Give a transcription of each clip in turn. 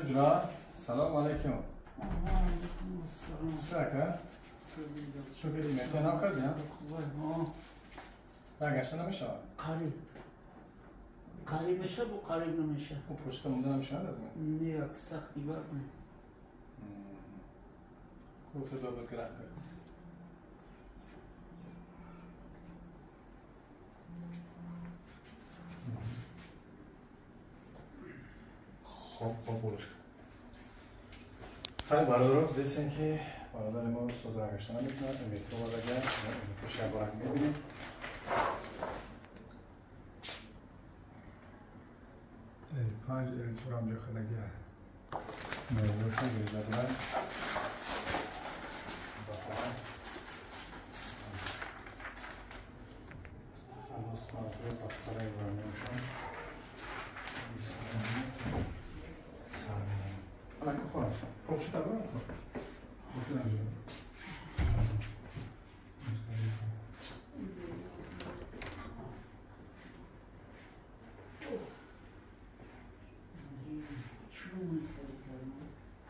Hücra, selam aleyküm. Şaka. Çok iyi yemek. Ne yapardın ya? برگشته نمیشه. قریب قریب میشه با قریب نمیشه. او پشت مونده نمیشه از من. نه یک سختی برد نه. کوفه دو بگرد. خوب بولش. خیلی برادر دیدین که برادر ما سوز برگشته نمیتونه. میترو بگه. میتروش یک بار میبینیم. پنج چرا هم جا خداگه میروشون بیزدن خلاص مادره پاسپاره ایرانیشون سرمینیم حالا که خورم پروشو تا برم پروشو نمیدونم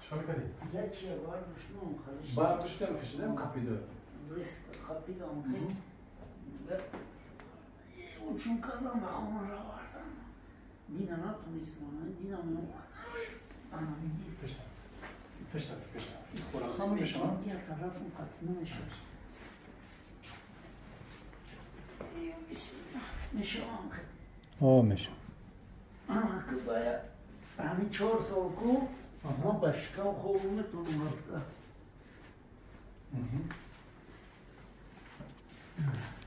چیکار می‌کنی؟ یکی برداشتم خالص. برداشتم کشیدم کپیده. ریسک کپیدم خیلی. اون چون کردم به خونه را بردم. دینا نتونستم. دینا میام. انا میدی. پشت. خلاص هم میشه ما. یه طرفم قطع نمیشه. میشه آنکه. میشه. که باید همین 4 سال کو ما باشگاه خوبم میتونم رفته.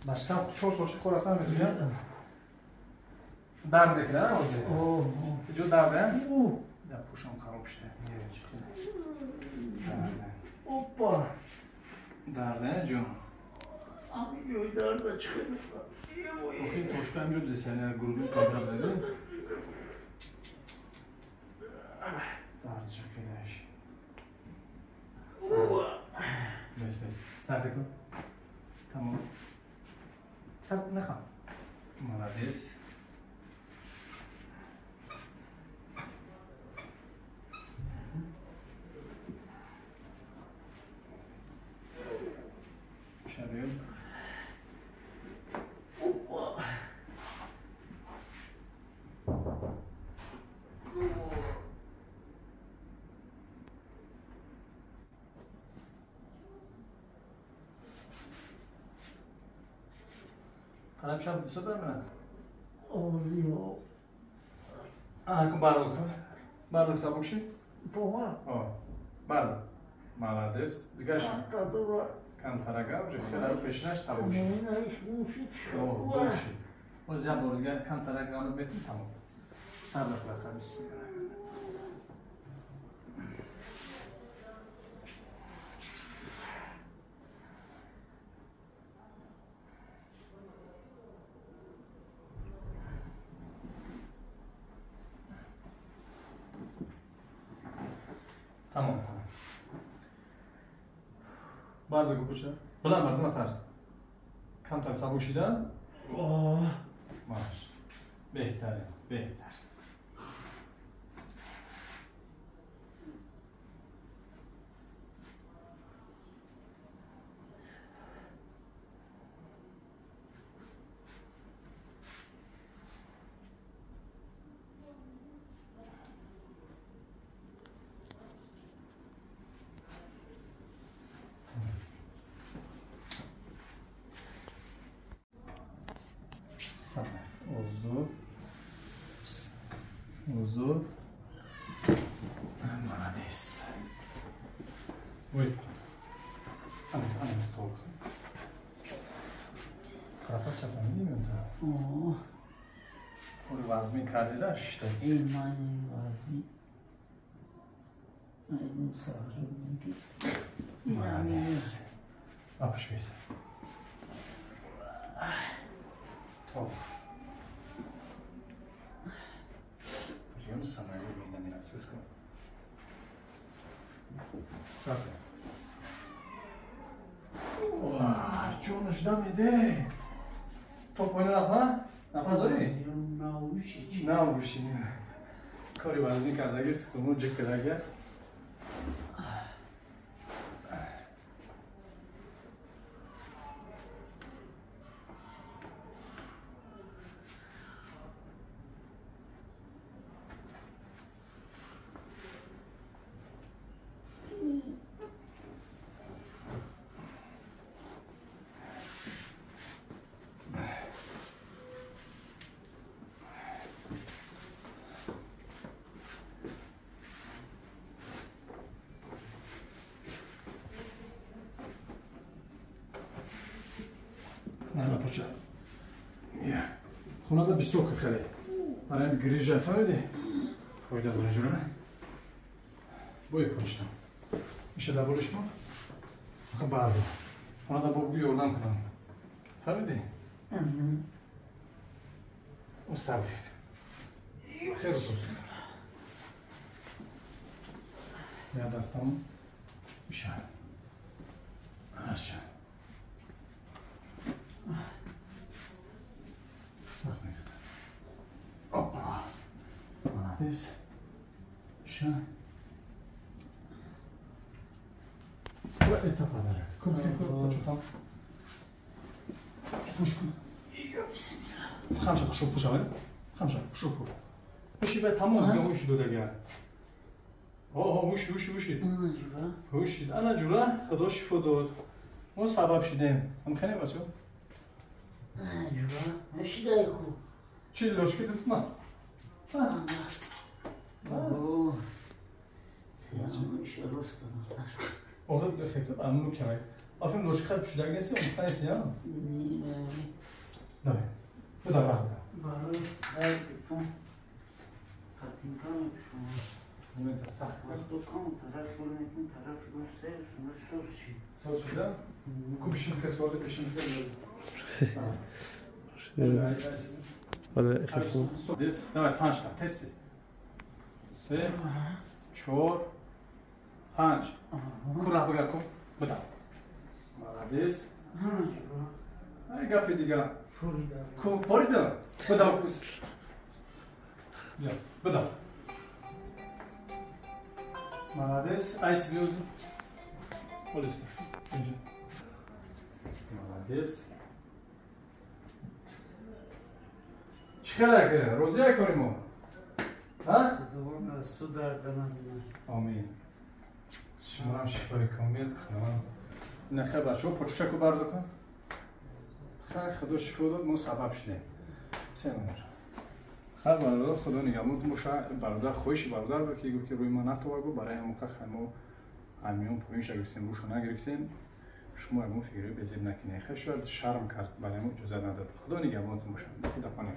باشگاه 4 سالش خورده میتونی؟ در میکنه آزه. جو درده؟ نه پوشم خراب شده. اوپا. درده جو. همین جوی درده چه میکنه؟ اوکی توشکه همجور دیسنه گروهی کابرا بده. درد چکیدش. بس. سرده کن. تمام. سرد نخوام. مالادیس. شبیه. خراب شب بسو برمونم آزیو کن بردک سابق شی؟ پوما مالادیس دیگرش کم ترگه و خیلی رو پیشنش سابق شی نمیش موشید باشی و زیاد بردگه کم ترگه آنو بیتیم تمام سر بخلقه بسم الله تمام بردگو بچه بلند مردم ترس کم تر سابق شیده باش بهتره Uzun. Молодец. Ой. Ana soğuk. Karafas yapalım değil mi önce? Onu vazmin kardeler işte. İmanın vazmin. Aydın sağırım ki. Молодец. Apışmayız. Top. Biliyor musun sana öyle bir söz konu? Zaten. Vay, çok hoşuma gitti. Top oynar ha? Nafas öyle. Naushi. Naushi. کاری وزنی کرده گیست کنون جک کرده نه پوچه خونه دا بسوک خیلی برای گریجه فایده فایده داره جوره بوی پوچتم میشه دبولش ما خب برده خونه دا بوی یردم کنم فایده مستقل خیلی دوست کنم یا دستم میشه هرچه سخت میکنم اوپا مانادیس شن و اتفاق داره کن چوتام پوش کن خمسه شو پوش آمده خمسه شو پوش پوشی به تمام یا هوشی دو دگر هوشی هوشی انا جورا خدا شفا داد ما سبب شدیم هم خیلی بچه جورا هوشی دایی کو چی لشکی دید من اوه میشه روز کنم آره فکر امنو کنه آفرین لشکی خیلی پشت دگه نیستی اون نیستی ها نه بدم راه برای هر بکن قطیم کنم شما مومنت سخت از دکان طرف رو میکن طرف رو سونش سوز چی سوز شده؟ کو بشین که سواله بشین که آره افشون دیس давай 5 تا تست 3 4 5 کورا بگا کو بدا молодец ای گپ دیگه کو فوریدا بدا کوس یا بدا молодец айс био полис اینجا молодец چیکار کرد؟ روزی کاریم ما؟ ها؟ خدا سود در کنم آمین شما هم شفای کامل خواهم نخیر بچه ها پچوشک رو برده کن خیر خدا شفا داد ما سبب شدیم سه نمار خیر برادر خدا نگمون باشه برادر خویشی برادر بود که گفت که روی ما نتوار بود برای همون خیر ما همیون پوینش گرفتیم روش رو نگرفتیم شما همون فکری بزیر نکنید خیر شاید شرم کرد برای ما اجازه نداد خدا نگمون باشه خدا پانه